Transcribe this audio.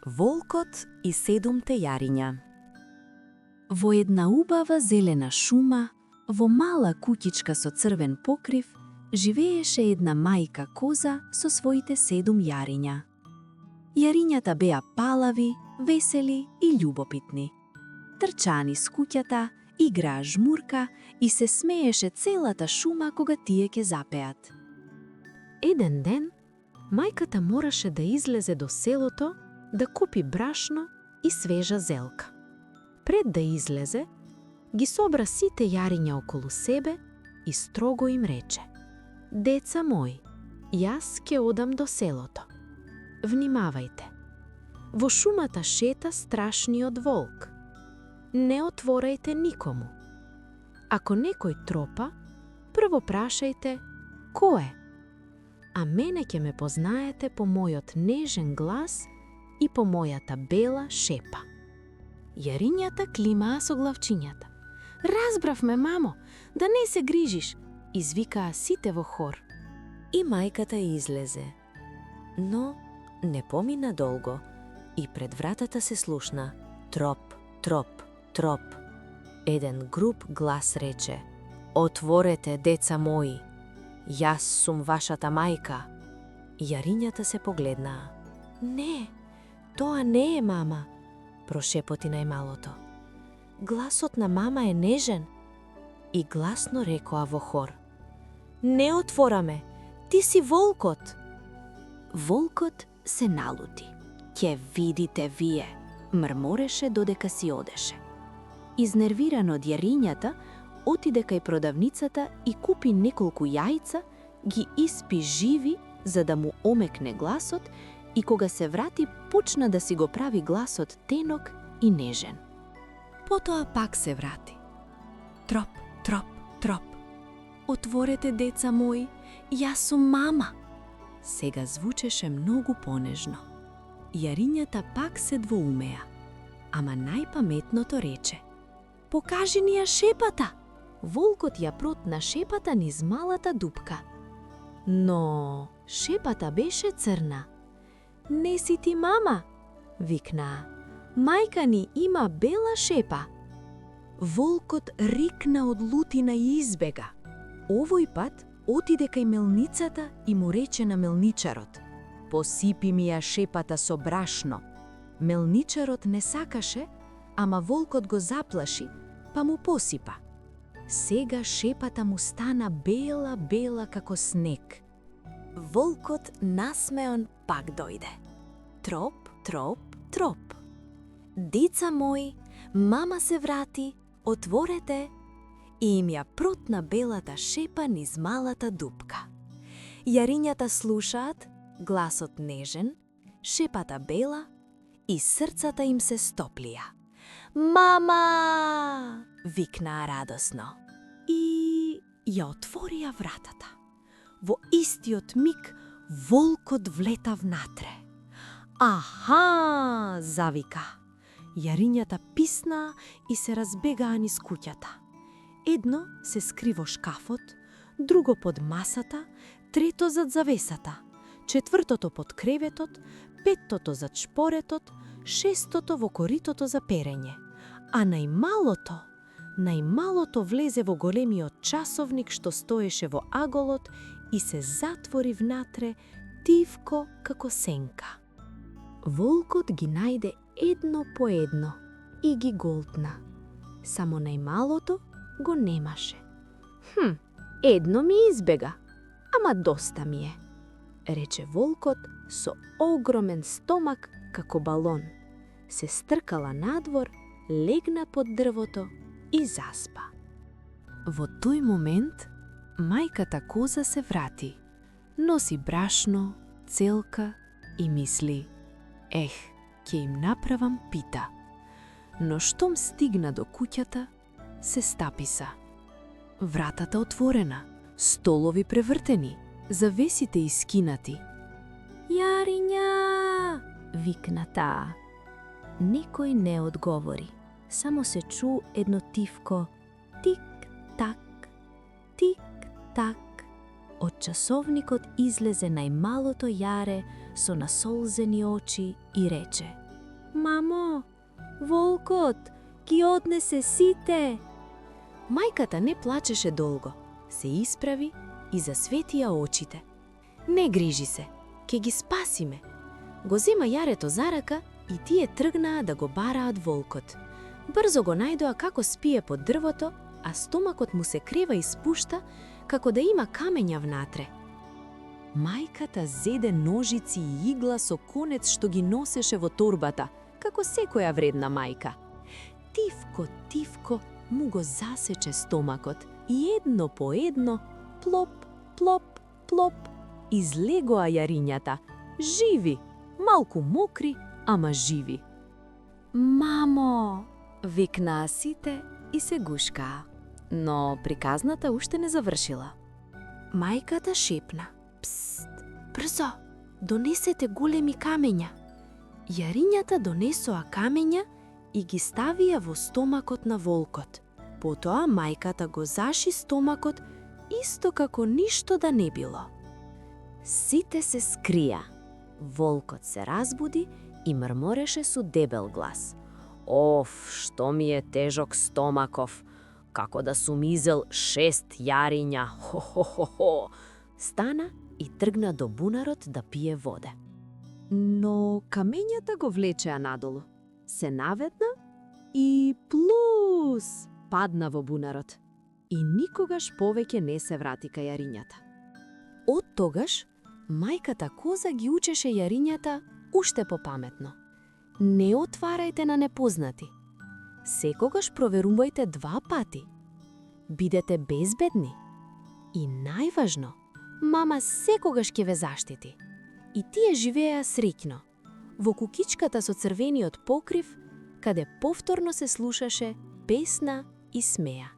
Волкот и 7 јариња. Во една убава зелена шума, во мала куќичка со црвен покрив, живееше една мајка коза со своите 7 јариња. Јарињата беа палави, весели и љубопитни. Трчаа низ куќата, играа жмурка и се смееше целата шума кога тие ќе запеат. Еден ден, мајката мораше да излезе до селото да купи брашно и свежа зелка. Пред да излезе, ги собра сите јариња околу себе и строго им рече: "Деца мои, јас ќе одам до селото. Внимавајте. Во шумата шета страшниот волк. Не отворајте никому. Ако некој тропа, прво прашајте кој е, а мене ќе ме познаете по мојот нежен глас и по мојата бела шепа." Јарињата климаа со главчињата. "Разбравме, мамо, да не се грижиш," извикаа сите во хор. И мајката излезе. Но не помина долго и пред вратата се слушна троп, троп, троп. Еден груб глас рече: "Отворете, деца мои, јас сум вашата мајка." Јарињата се погледнаа. "Не, тоа не е мама," прошепоти најмалото. "Гласот на мама е нежен." И гласно рекоа во хор: "Не отвораме, ти си волкот." Волкот се налути. "Ќе видите вие," мрмореше додека си одеше. Изнервиран од јарињата, отиде кај продавницата и купи неколку јајца, ги испи живи за да му омекне гласот и кога се врати почна да си го прави гласот тенок и нежен. Потоа пак се врати. Троп, троп, троп. "Отворете, деца мои, јас сум мама." Сега звучеше многу понежно. Јарињата пак се двоумеа, ама најпаметното рече: "Покажи ни ја шепата." Волкот ја протна шепата низ малата дупка. Но шепата беше црна. "Не си ти мама," викнаа. "Мајка ни има бела шепа." Волкот рикна од лутина и избега. Овој пат отиде кај мелницата и му рече на мелничарот: "Посипи ми ја шепата со брашно." Мелничарот не сакаше, ама волкот го заплаши, па му посипа. Сега шепата му стана бела како снег. Волкот насмеон пак дојде. Троп, троп, троп. "Деца мои, мама се врати, отворете." И им ја протна белата шепа низ малата дупка. Јарињата слушаат, гласот нежен, шепата бела и срцата им се стоплија. "Мама!" викнаа радосно. И ја отворија вратата. Во истиот миг волкот влета внатре. "Аха!" завика. Јарињата писнаа и се разбегаа низ куќата. Едно се скри во шкафот, друго под масата, трето зад завесата, четвртото под креветот, петтото зад шпоретот, шестото во коритото за перење, а најмалото влезе во големиот часовник што стоеше во аголот и се затвори внатре тивко како сенка. Волкот ги најде едно по едно и ги голтна. Само најмалото го немаше. Едно ми избега, ама доста ми е," рече волкот со огромен стомак како балон. Се стркала надвор, легна под дрвото и заспа. Во тој момент мајката коза се врати. Носи брашно, целка и мисли: ќе им направам пита." Но штом стигна до куќата, се стаписа. Вратата отворена, столови превртени, завесите искинати. "Јариња!" викна таа. Никој не одговори, само се чу едно тивко тик-так, тик-так. Од часовникот излезе најмалото јаре со насолзени очи и рече: Мамо, волкот ги однесе сите. Мајката не плачеше долго. Се исправи и засветија очите. Не грижи се, ке ги спасиме. Го зема јарето за рака и тие тргнаа да го бараат волкот. Брзо го најдоа како спие под дрвото, а стомакот му се крева и спушта, како да има камења внатре. Мајката зеде ножици и игла со конец што ги носеше во торбата, како секоја вредна мајка. Тивко, тивко, му го засече стомакот и едно по едно, плоп, плоп, плоп, излегоа јарињата, живи, малку мокри, ама живи. Мамо, викнаа сите и се гушкаа. Но приказната уште не завршила. Мајката шепна: "Пст, брзо, донесете големи камења." Јарињата донесоа камења и ги ставија во стомакот на волкот. Потоа мајката го заши стомакот исто како ништо да не било. Сите се скрија. Волкот се разбуди и мрмореше со дебел глас. Оф, што ми е тежок стомаков. Како да сум изел 6 јариња. Хо-хо-хо-хо. Стана и тргна до бунарот да пие воде. Но камењата го влечеа надолу. Се наведна и плус падна во бунарот. И никогаш повеќе не се врати кај јарињата. Од тогаш, мајката коза ги учеше јарињата уште попаметно. Не отварајте на непознати. Секогаш проверувајте 2 пати. Бидете безбедни. И најважно, мама секогаш ќе ве заштити. И тие живееа среќно, во кукичката со црвениот покрив, каде повторно се слушаше песна и смеа.